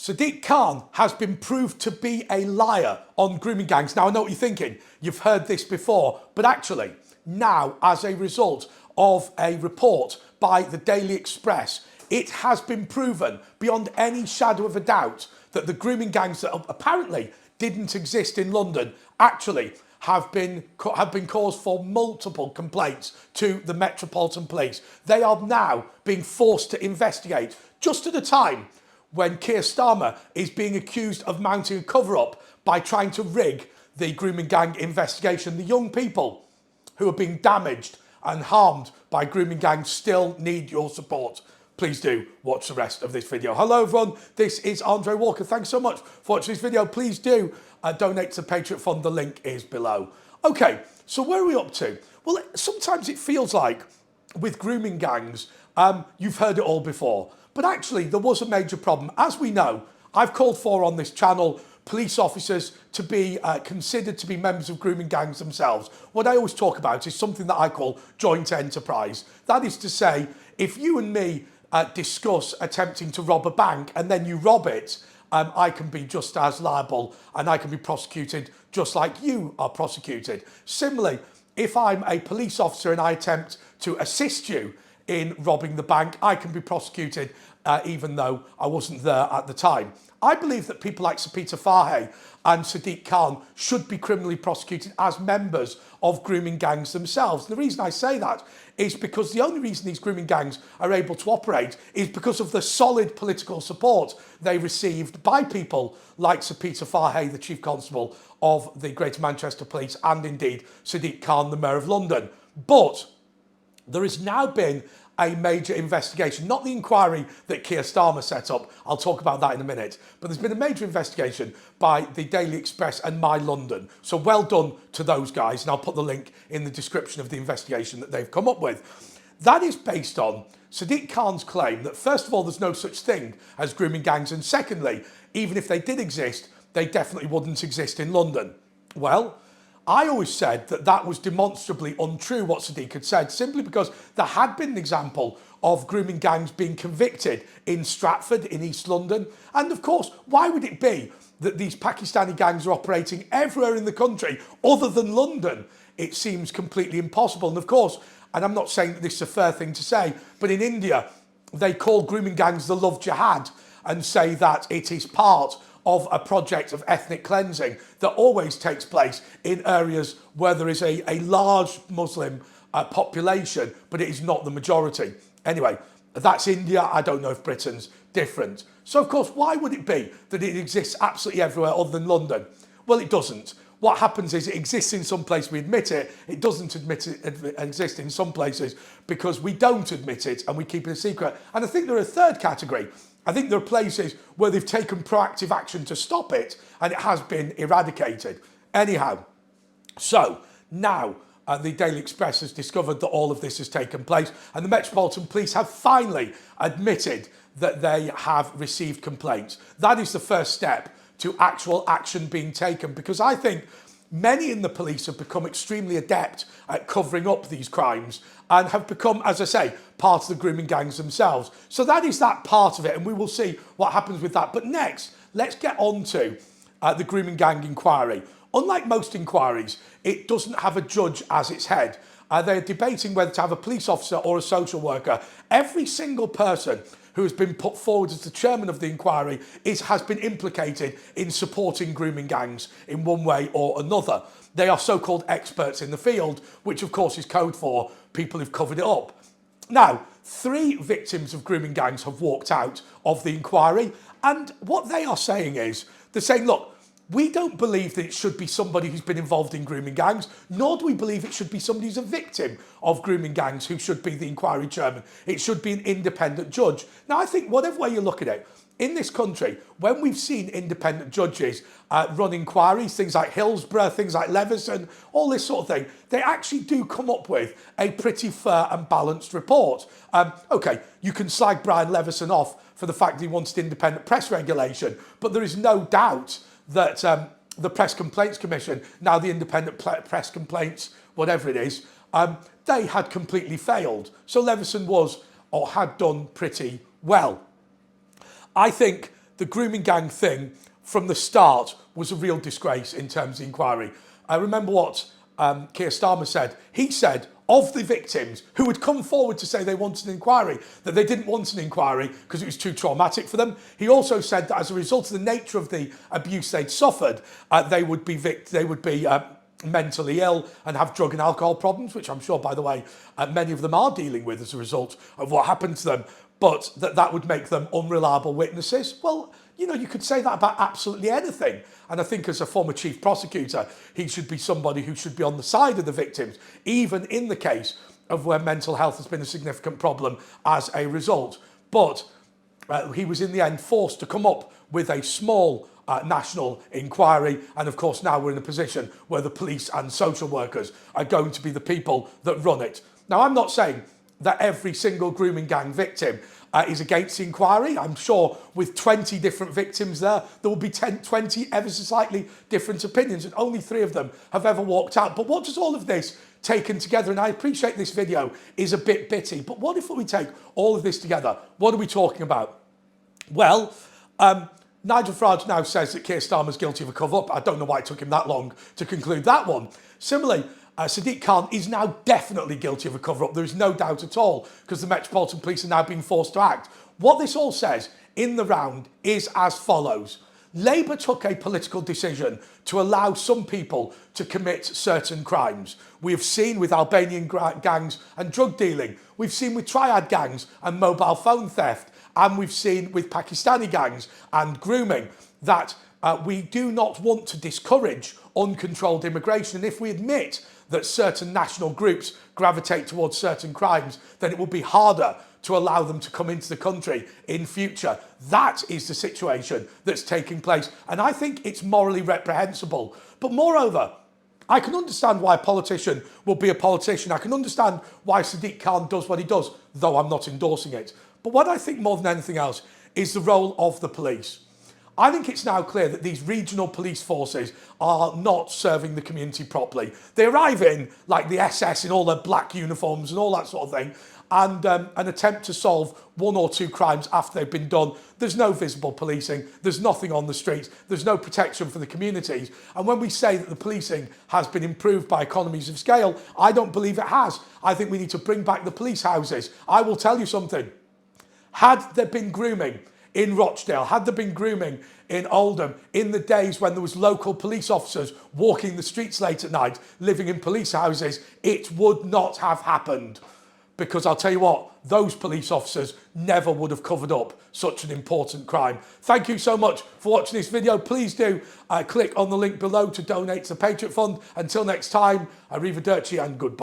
Sadiq Khan has been proved to be a liar on grooming gangs. Now, I know what you're thinking. You've heard this before. But actually, now, as a result of a report by the Daily Express, it has been proven beyond any shadow of a doubt that the grooming gangs that apparently didn't exist in London actually have been cause for multiple complaints to the Metropolitan Police. They are now being forced to investigate just at a time when Keir Starmer is being accused of mounting a cover-up by trying to rig the grooming gang investigation. The young people who are being damaged and harmed by grooming gangs still need your support. Please do watch the rest of this video. Hello everyone, this is Andre Walker. Thanks so much for watching this video. Please do donate to the Patriot Fund. The link is below. Okay, so where are we up to? Well, sometimes it feels like with grooming gangs, you've heard it all before. But actually, there was a major problem. As we know, I've called for on this channel police officers to be considered to be members of grooming gangs themselves. What I always talk about is something that I call joint enterprise. That is to say, if you and me discuss attempting to rob a bank and then you rob it, I can be just as liable and I can be prosecuted just like you are prosecuted. Similarly, if I'm a police officer and I attempt to assist you in robbing the bank, I can be prosecuted even though I wasn't there at the time. I believe that people like Sir Peter Fahey and Sadiq Khan should be criminally prosecuted as members of grooming gangs themselves. The reason I say that is because the only reason these grooming gangs are able to operate is because of the solid political support they received by people like Sir Peter Fahey, the Chief Constable of the Greater Manchester Police, and indeed Sadiq Khan, the Mayor of London. But there has now been a major investigation, not the inquiry that Keir Starmer set up. I'll talk about that in a minute. But there's been a major investigation by the Daily Express and My London. So well done to those guys. And I'll put the link in the description of the investigation that they've come up with. That is based on Sadiq Khan's claim that, first of all, there's no such thing as grooming gangs. And secondly, even if they did exist, they definitely wouldn't exist in London. Well, I always said that that was demonstrably untrue, what Sadiq had said, simply because there had been an example of grooming gangs being convicted in Stratford, in East London. And of course, why would it be that these Pakistani gangs are operating everywhere in the country other than London? It seems completely impossible. And of course, and I'm not saying that this is a fair thing to say, but in India, they call grooming gangs the love jihad and say that it is part of a project of ethnic cleansing that always takes place in areas where there is a large Muslim population, but it is not the majority. Anyway, that's India. I don't know if Britain's different. So, of course, why would it be that it exists absolutely everywhere other than London? Well, it doesn't. What happens is it exists in some places, we admit it. It doesn't exist in some places because we don't admit it and we keep it a secret. And I think there are a third category. I think there are places where they've taken proactive action to stop it and it has been eradicated. Anyhow, so now the Daily Express has discovered that all of this has taken place and the Metropolitan Police have finally admitted that they have received complaints. That is the first step to actual action being taken, because I think many in the police have become extremely adept at covering up these crimes and have become, as I say, part of the grooming gangs themselves. So that is that part of it, and we will see what happens with that. But next, let's get on to the grooming gang inquiry. Unlike most inquiries, it doesn't have a judge as its head. They're debating whether to have a police officer or a social worker. Every single person who has been put forward as the chairman of the inquiry has been implicated in supporting grooming gangs in one way or another. They are so-called experts in the field, which of course is code for people who've covered it up. Now, 3 victims of grooming gangs have walked out of the inquiry, and what they are saying is, they're saying, look, we don't believe that it should be somebody who's been involved in grooming gangs, nor do we believe it should be somebody who's a victim of grooming gangs who should be the inquiry chairman. It should be an independent judge. Now, I think whatever way you look at it, in this country, when we've seen independent judges run inquiries, things like Hillsborough, things like Leveson, all this sort of thing, they actually do come up with a pretty fair and balanced report. Okay, you can slag Brian Leveson off for the fact that he wanted independent press regulation, but there is no doubt that the Press Complaints Commission, now the Independent Press Complaints, whatever it is, they had completely failed. So Leveson was, or had done pretty well. I think the grooming gang thing from the start was a real disgrace in terms of the inquiry. I remember what Keir Starmer said. He said of the victims who had come forward to say they wanted an inquiry, that they didn't want an inquiry because it was too traumatic for them. He also said that as a result of the nature of the abuse they'd suffered, they would be mentally ill and have drug and alcohol problems, which I'm sure, by the way, many of them are dealing with as a result of what happened to them, but that would make them unreliable witnesses. Well, you know, you could say that about absolutely anything. And I think as a former chief prosecutor, he should be somebody who should be on the side of the victims, even in the case of where mental health has been a significant problem as a result. But he was in the end forced to come up with a small national inquiry. And of course, now we're in a position where the police and social workers are going to be the people that run it. Now, I'm not saying that every single grooming gang victim is against the inquiry. I'm sure with 20 different victims there will be 20 ever so slightly different opinions, and only 3 of them have ever walked out. But what does all of this taken together, and I appreciate this video is a bit bitty, but what if we take all of this together? What are we talking about? Well, Nigel Farage now says that Keir Starmer's guilty of a cover-up. I don't know why it took him that long to conclude that one. Similarly, Sadiq Khan is now definitely guilty of a cover-up. There is no doubt at all, because the Metropolitan Police are now being forced to act. What this all says in the round is as follows. Labour took a political decision to allow some people to commit certain crimes. We have seen with Albanian gangs and drug dealing. We've seen with triad gangs and mobile phone theft. And we've seen with Pakistani gangs and grooming that we do not want to discourage uncontrolled immigration. And if we admit that certain national groups gravitate towards certain crimes, then it will be harder to allow them to come into the country in future. That is the situation that's taking place. And I think it's morally reprehensible. But moreover, I can understand why a politician will be a politician. I can understand why Sadiq Khan does what he does, though I'm not endorsing it. But what I think more than anything else is the role of the police. I think it's now clear that these regional police forces are not serving the community properly. They arrive in, like the SS in all their black uniforms and all that sort of thing, and an attempt to solve 1 or 2 crimes after they've been done. There's no visible policing, there's nothing on the streets, there's no protection for the communities. And when we say that the policing has been improved by economies of scale, I don't believe it has. I think we need to bring back the police houses. I will tell you something. Had there been grooming in Rochdale, had there been grooming in Oldham, in the days when there was local police officers walking the streets late at night, living in police houses, it would not have happened. Because I'll tell you what, those police officers never would have covered up such an important crime. Thank you so much for watching this video. Please do click on the link below to donate to the Patriot Fund. Until next time, arrivederci and goodbye.